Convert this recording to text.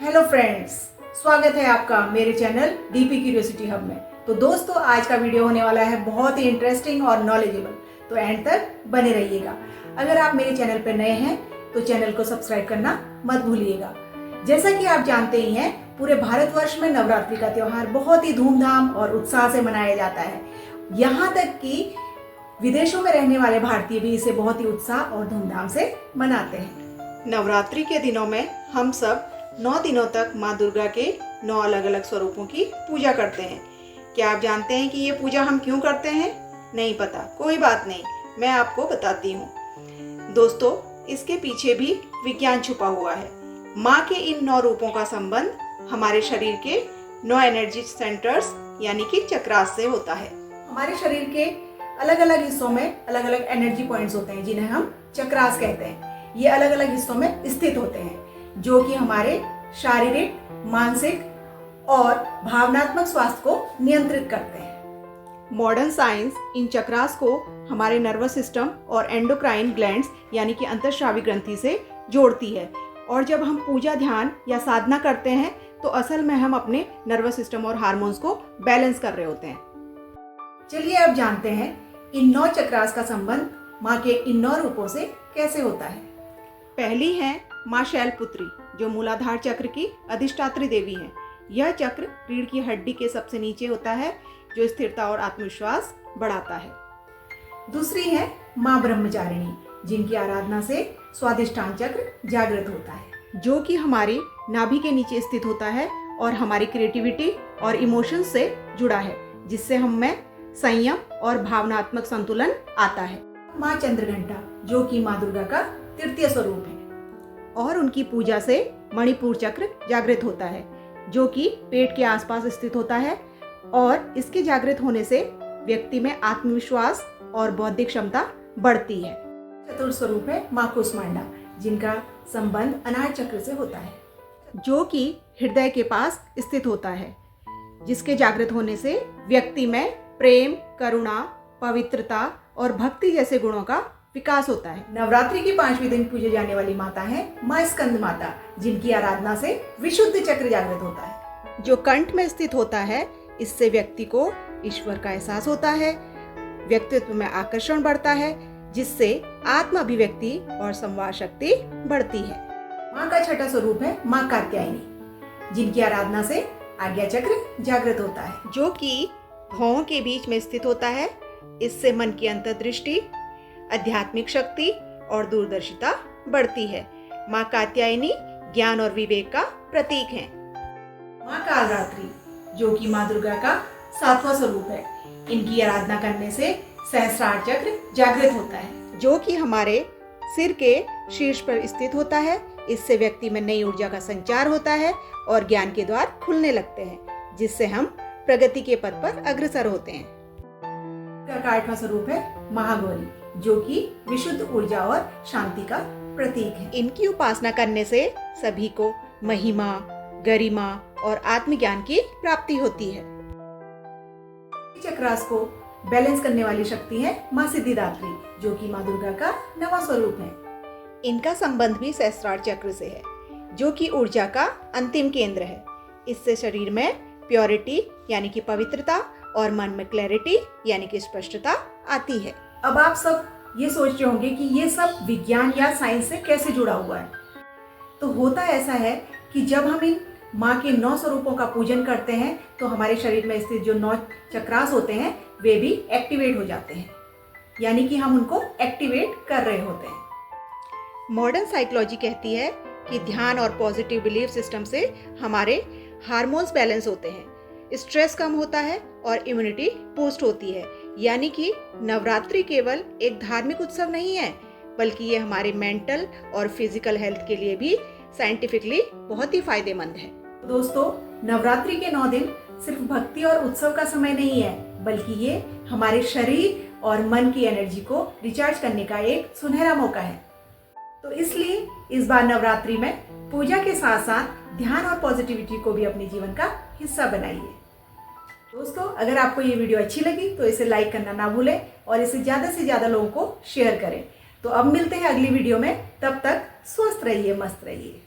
Hello friends, स्वागत है आपका मेरे चैनल डीपी क्यूरियोसिटी हब में। तो दोस्तों, आज का वीडियो होने वाला है बहुत ही इंटरेस्टिंग और नॉलेजेबल, तो एंड तक बने रहिएगा। अगर आप मेरे चैनल पर नए हैं तो चैनल को सब्सक्राइब करना मत भूलिएगा। जैसा कि आप जानते ही हैं, पूरे भारतवर्ष में नवरात्रि का त्योहार बहुत ही धूमधाम और उत्साह से मनाया जाता है। यहाँ तक कि विदेशों में रहने वाले भारतीय भी इसे बहुत ही उत्साह और धूमधाम से मनाते हैं। नवरात्रि के दिनों में हम सब 9 दिनों तक माँ दुर्गा के 9 अलग अलग स्वरूपों की पूजा करते हैं। क्या आप जानते हैं कि ये पूजा हम क्यों करते हैं? नहीं पता, कोई बात नहीं, मैं आपको बताती हूँ। दोस्तों, इसके पीछे भी विज्ञान छुपा हुआ है। माँ के इन 9 रूपों का संबंध हमारे शरीर के 9 एनर्जी सेंटर्स यानी कि चक्रास से होता है। हमारे शरीर के अलग अलग हिस्सों में अलग अलग एनर्जी पॉइंट्स होते हैं, जिन्हें हम चक्रास कहते हैं। ये अलग अलग हिस्सों में स्थित होते हैं, जो कि हमारे शारीरिक, मानसिक और भावनात्मक स्वास्थ्य को नियंत्रित करते हैं। मॉडर्न साइंस इन चक्रास को हमारे नर्वस सिस्टम और एंडोक्राइन ग्लैंड्स यानी कि अंतःस्रावी ग्रंथि से जोड़ती है। और जब हम पूजा, ध्यान या साधना करते हैं तो असल में हम अपने नर्वस सिस्टम और हार्मोन्स को बैलेंस कर रहे होते हैं। चलिए अब जानते हैं इन 9 चक्रास का संबंध माँ के इन 9 रूपों से कैसे होता है। पहली है माँ शैलपुत्री, जो मूलाधार चक्र की अधिष्ठात्री देवी है। यह चक्र रीढ़ की हड्डी के सबसे नीचे होता है, जो स्थिरता और आत्मविश्वास बढ़ाता है। दूसरी है माँ ब्रह्मचारिणी, जिनकी आराधना से स्वादिष्ठान चक्र जागृत होता है, जो कि हमारी नाभि के नीचे स्थित होता है और हमारी क्रिएटिविटी और इमोशंस से जुड़ा है, जिससे हम में संयम और भावनात्मक संतुलन आता है। माँ चंद्रघंटा, जो कि माँ दुर्गा का तृतीय स्वरूप है, और उनकी पूजा से मणिपुर चक्र जागृत होता है, जो कि पेट के आसपास स्थित होता है। और इसके जागृत होने से व्यक्ति में आत्मविश्वास और बौद्धिक क्षमता बढ़ती है। चतुर्थ स्वरूप है माँ कुष्मांडा, जिनका संबंध अनाहत चक्र से होता है, जो कि हृदय के पास स्थित होता है, जिसके जागृत होने से व्यक्ति में प्रेम, करुणा, पवित्रता और भक्ति जैसे गुणों का विकास होता है। नवरात्रि के 5वें दिन पूजे जाने वाली माता है माँ स्कंद माता, जिनकी आराधना से विशुद्ध चक्र जागृत होता है, जो कंठ में स्थित होता है। इससे व्यक्ति को ईश्वर का एहसास होता है, व्यक्तित्व में आकर्षण बढ़ता है, जिससे आत्म अभिव्यक्ति और संवाद शक्ति बढ़ती है। माँ का छठा स्वरूप है माँ कात्यायनी, जिनकी आराधना से आज्ञा चक्र जागृत होता है, जो कि भौहों के बीच में स्थित होता है। इससे मन की अंतर्दृष्टि, आध्यात्मिक शक्ति और दूरदर्शिता बढ़ती है। माँ कात्यायनी ज्ञान और विवेक का प्रतीक है। माँ कालरात्रि, जो कि माँ दुर्गा का 7वां स्वरूप है, इनकी आराधना करने से सहस्रार चक्र जागृत होता है, जो कि हमारे सिर के शीर्ष पर स्थित होता है। इससे व्यक्ति में नई ऊर्जा का संचार होता है और ज्ञान के द्वार खुलने लगते हैं, जिससे हम प्रगति के पथ पर अग्रसर होते हैं। 8वां स्वरूप है महागौरी, जो कि विशुद्ध ऊर्जा और शांति का प्रतीक है। इनकी उपासना करने से सभी को महिमा, गरिमा और आत्मज्ञान की प्राप्ति होती है। चक्रास को बैलेंस करने वाली शक्ति है माँ सिद्धिदात्री, जो कि माँ दुर्गा का 9वां स्वरूप है। इनका संबंध भी सहस्रार चक्र से है, जो कि ऊर्जा का अंतिम केंद्र है। इससे शरीर में प्योरिटी यानी कि पवित्रता और मन में क्लैरिटी यानी कि स्पष्टता आती है। अब आप सब ये सोच रहे होंगे कि ये सब विज्ञान या साइंस से कैसे जुड़ा हुआ है। तो होता ऐसा है कि जब हम इन माँ के 9 स्वरूपों का पूजन करते हैं तो हमारे शरीर में स्थित जो 9 चक्रास होते हैं वे भी एक्टिवेट हो जाते हैं, यानी कि हम उनको एक्टिवेट कर रहे होते हैं। मॉडर्न साइकोलॉजी कहती है कि ध्यान और पॉजिटिव बिलीफ सिस्टम से हमारे हार्मोन्स बैलेंस होते हैं, स्ट्रेस कम होता है और इम्यूनिटी बूस्ट होती है। यानी कि नवरात्रि केवल एक धार्मिक उत्सव नहीं है, बल्कि ये हमारे मेंटल और फिजिकल हेल्थ के लिए भी साइंटिफिकली बहुत ही फायदेमंद है। दोस्तों, नवरात्रि के 9 दिन सिर्फ भक्ति और उत्सव का समय नहीं है, बल्कि ये हमारे शरीर और मन की एनर्जी को रिचार्ज करने का एक सुनहरा मौका है। तो इसलिए इस बार नवरात्रि में पूजा के साथ साथ ध्यान और पॉजिटिविटी को भी अपने जीवन का हिस्सा बनाइए। दोस्तों, अगर आपको ये वीडियो अच्छी लगी तो इसे लाइक करना ना भूलें और इसे ज़्यादा से ज़्यादा लोगों को शेयर करें। तो अब मिलते हैं अगली वीडियो में, तब तक स्वस्थ रहिए, मस्त रहिए।